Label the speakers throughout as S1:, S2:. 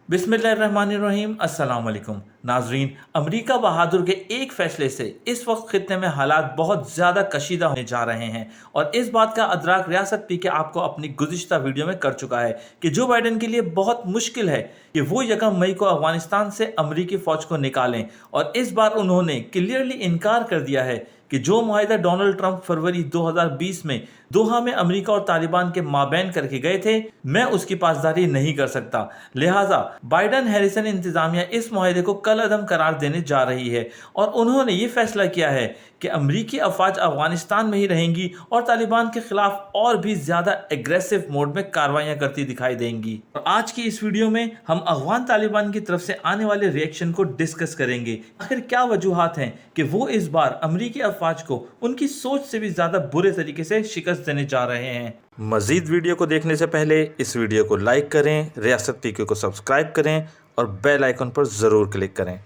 S1: बिस्मिल्लाहिर्रहमानिर्रहीम अस्सलाम वालेकुम नाजरीन। अमेरिका बहादुर के एक फैसले से इस वक्त खित्ते में हालात बहुत ज़्यादा कशीदा होने जा रहे हैं और इस बात का अदराक रियासत पीके आपको अपनी गुज़िश्ता वीडियो में कर चुका है कि जो बाइडन के लिए बहुत मुश्किल है कि वो 1 मई को अफगानिस्तान से अमेरिकी फ़ौज को निकालें। और इस बार उन्होंने क्लियरली इनकार कर दिया है कि जो मुआहिदा डोनाल्ड ट्रंप फरवरी 2020 में दोहा में अमेरिका और तालिबान के माबैन करके गए थे, मैं उसकी पासदारी नहीं कर सकता। लिहाजा बाइडन हैरिसन इंतजामिया इस मुआहिदे को कल अदम करार देने जा रही है और उन्होंने ये फैसला किया है कि अमेरिकी अफवाज अफगानिस्तान में ही रहेंगी और तालिबान के खिलाफ और भी ज्यादा एग्रेसिव मोड में कार्रवाइयां करती दिखाई देंगी। और आज की इस वीडियो में हम अफगान तालिबान की तरफ से आने वाले रिएक्शन को डिस्कस करेंगे। आखिर क्या वजूहात हैं कि वो इस बार अमेरिकी अफवाज को उनकी सोच से भी ज्यादा बुरे तरीके से शिकस्त देने जा रहे हैं। मजीद वीडियो को देखने से पहले इस वीडियो को लाइक करें, रियासत पीके को सब्सक्राइब करें और बेल आइकन पर जरूर क्लिक करें।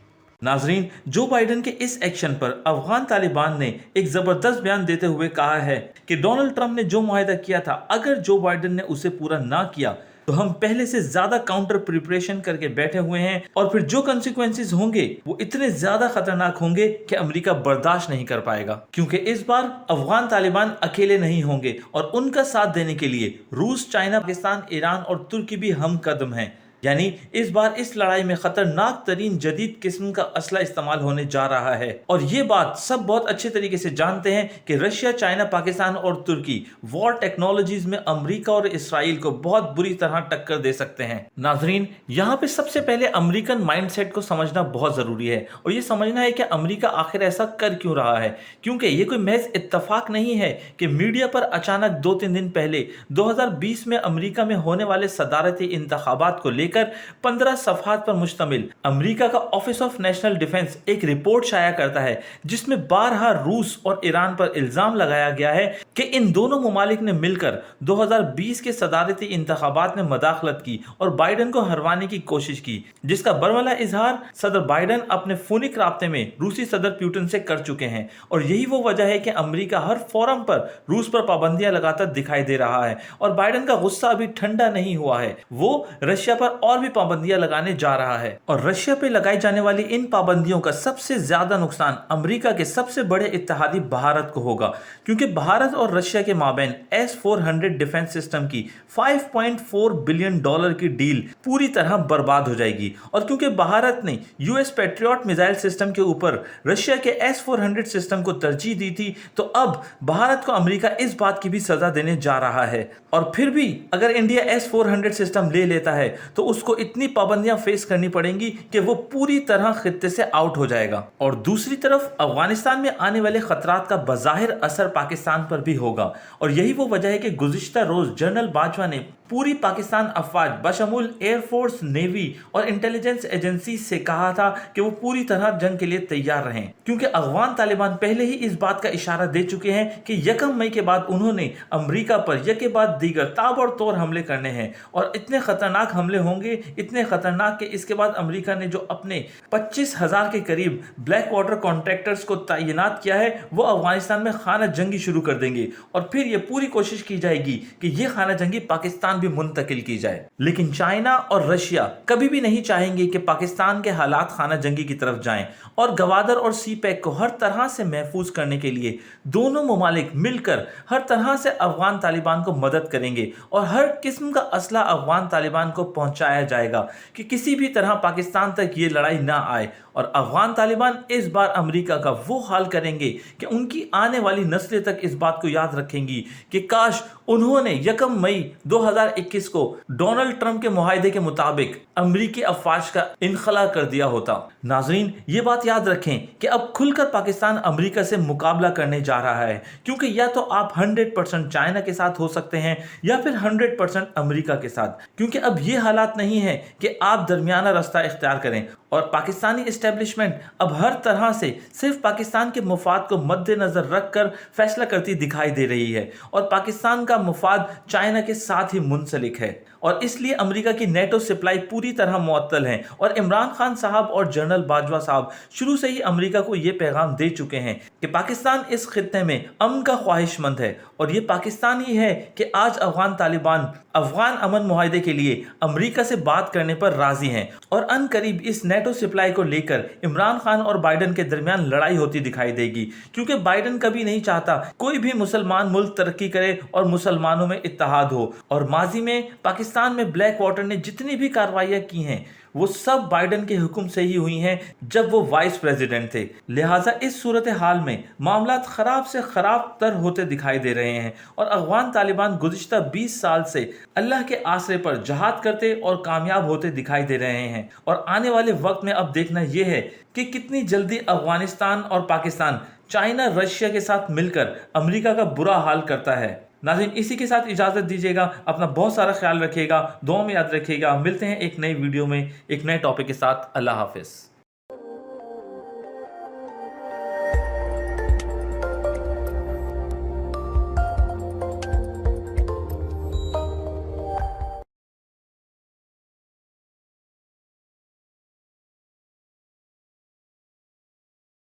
S1: नाजरीन, जो बाइडन के इस एक्शन पर अफगान तालिबान ने एक जबरदस्त बयान देते हुए कहा है कि डोनाल्ड ट्रंप ने जो मुआहिदा किया था, अगर जो बाइडन ने उसे पूरा ना किया तो हम पहले से ज्यादा काउंटर प्रिपरेशन करके बैठे हुए हैं और फिर जो कॉन्सिक्वेंसेस होंगे वो इतने ज्यादा खतरनाक होंगे कि अमेरिका बर्दाश्त नहीं कर पाएगा। क्योंकि इस बार अफगान तालिबान अकेले नहीं होंगे और उनका साथ देने के लिए रूस, चाइना, पाकिस्तान, ईरान और तुर्की भी हम कदम हैं। यानी इस बार इस लड़ाई में खतरनाक तरीन जदीद किस्म का असला इस्तेमाल होने जा रहा है। और ये बात सब बहुत अच्छे तरीके से जानते हैं कि रशिया, चाइना, पाकिस्तान और तुर्की वॉर टेक्नोलॉजीज में अमेरिका और इसराइल को बहुत बुरी तरह टक्कर दे सकते हैं। नाजरीन, यहाँ पे सबसे पहले अमेरिकन माइंडसेट को समझना बहुत जरूरी है और ये समझना है कि अमेरिका आखिर ऐसा कर क्यों रहा है। क्योंकि ये कोई महज इत्तफाक नहीं है कि मीडिया पर अचानक 2-3 दिन पहले 2020 में अमेरिका में होने वाले सदारती इंतखाबात को 15 सफ़हात पर मुश्तमिल अमेरिका का ऑफिस ऑफ नेशनल डिफेंस एक रिपोर्ट शाया करता है जिसमें बारहा रूस और ईरान पर इल्जाम लगाया गया है कि इन दोनों मुमालिक ने मिलकर 2020 के सदारती इंतखाबात में मदाखलत की और बाइडन को हरवाने की कोशिश की, जिसका बरमला इजहार सदर बाइडन अपने फोनिक राब्ते में रूसी सदर पुतिन से कर चुके हैं। और यही वो वजह है कि अमेरिका हर फोरम पर रूस पर पाबंदियां लगाता दिखाई दे रहा है और बाइडन का गुस्सा अभी ठंडा नहीं हुआ है। वो रशिया पर और भी पाबंदियां लगाने जा रहा है और रशिया पे लगाई जाने वाली इन पाबंदियों का सबसे ज्यादा नुकसान अमेरिका के सबसे बड़े इत्तेहादी भारत को होगा। क्योंकि भारत और रशिया के माबैन S-400 डिफेंस सिस्टम की $5.4 बिलियन की डील पूरी तरह बर्बाद हो जाएगी। और क्योंकि भारत ने US पैट्रियट मिसाइल सिस्टम के ऊपर रशिया के S-400 सिस्टम को तरजीह दी थी, तो अब भारत को अमेरिका इस बात की भी सजा देने जा रहा है। और फिर भी अगर इंडिया S-400 सिस्टम ले लेता है तो उसको इतनी पाबंदियां फेस करनी पड़ेंगी कि वो पूरी तरह खित्ते से आउट हो जाएगा। और दूसरी तरफ अफगानिस्तान में आने वाले खतरात का बज़ाहिर असर पाकिस्तान पर भी होगा। और यही वो वजह है कि गुज़िश्ता रोज जनरल बाजवा ने पूरी पाकिस्तान अफवाज बशमूल एयरफोर्स, नेवी और इंटेलिजेंस एजेंसी से कहा था कि वो पूरी तरह जंग के लिए तैयार रहें। क्योंकि अफगान तालिबान पहले ही इस बात का इशारा दे चुके हैं कि 1 मई के बाद उन्होंने अमेरिका पर यके बाद दीगर ताबड़तोड़ हमले करने हैं और इतने खतरनाक हमले होंगे, इतने खतरनाक कि इसके बाद अमेरिका ने जो अपने 25,000 के करीब ब्लैक वाटर कॉन्ट्रैक्टर्स को तैनात किया है वो अफगानिस्तान में खाना जंगी शुरू कर देंगे और फिर ये पूरी कोशिश की जाएगी कि ये खाना जंगी पाकिस्तान भी मुंतकिल की जाए। लेकिन चाइना और रशिया कभी भी नहीं चाहेंगे कि पाकिस्तान के हालात खाना जंगी की तरफ जाएं और गवादर और सीपैक को हर तरह से महफूज करने के लिए दोनों मुमालिक मिलकर हर तरह से अफगान तालिबान को मदद करेंगे और हर किस्म का असला अफगान तालिबान को पहुंचाया जाएगा कि किसी भी तरह पाकिस्तान तक ये लड़ाई ना आए। और अफगान तालिबान इस बार अमेरिका का वो हाल करेंगे कि उनकी आने वाली नस्लें तक इस बात को याद रखेंगी कि काश उन्होंने 1 मई 2021 को डोनाल्ड ट्रंप के मुआहिदे के मुताबिक अमेरिकी अफवाज का इनखला कर दिया होता। नाजरीन, ये बात याद रखें कि अब खुलकर पाकिस्तान अमेरिका से मुकाबला करने जा रहा है। क्योंकि या तो आप 100% चाइना के साथ हो सकते हैं या फिर 100% अमेरिका के साथ। क्योंकि अब ये हालात नहीं है कि आप दरमियाना रास्ता इख्तियार करें। और पाकिस्तानी इस्टेब्लिशमेंट अब हर तरह से सिर्फ पाकिस्तान के मुफाद को मद्देनजर रखकर फैसला करती दिखाई दे रही है और पाकिस्तान का मुफाद चाइना के साथ ही मुंसलिक है और इसलिए अमेरिका की नेटो सप्लाई पूरी तरह मुअत्तल है। और इमरान खान साहब और जनरल बाजवा साहब शुरू से ही अमेरिका को ये पैगाम दे चुके हैं कि पाकिस्तान इस खित्ते में अमन का ख्वाहिशमंद है और ये पाकिस्तान ही है कि आज अफगान तालिबान अफगान अमन मुआहदे के लिए अमेरिका से बात करने पर राजी हैं और अनकरीब इस नेटो सप्लाई को लेकर इमरान खान और बाइडन के दरमियान लड़ाई होती दिखाई देगी, क्योंकि बाइडन कभी नहीं चाहता कोई भी मुसलमान मुल्क तरक्की करे और मुसलमानों में इत्तेहाद हो। और माजी में पाकिस्तान में ब्लैक वाटर ने जितनी भी कार्रवाइयां की हैं वो सब बाइडन के हुक्म से ही हुई हैं जब वो वाइस प्रेसिडेंट थे। लिहाजा इस सूरत हाल में मामला खराब से खराब तर होते दिखाई दे रहे हैं और अफगान तालिबान गुज़िश्ता 20 साल से अल्लाह के आसरे पर जहाद करते और कामयाब होते दिखाई दे रहे हैं। और आने वाले वक्त में अब देखना यह है कि कितनी जल्दी अफगानिस्तान और पाकिस्तान चाइना रशिया के साथ मिलकर अमेरिका का बुरा हाल करता है। नाज़रीन, इसी के साथ इजाज़त दीजिएगा। अपना बहुत सारा ख्याल रखिएगा, दुआ में याद रखिएगा। मिलते हैं एक नई वीडियो में एक नए टॉपिक के साथ। अल्लाह हाफिज़।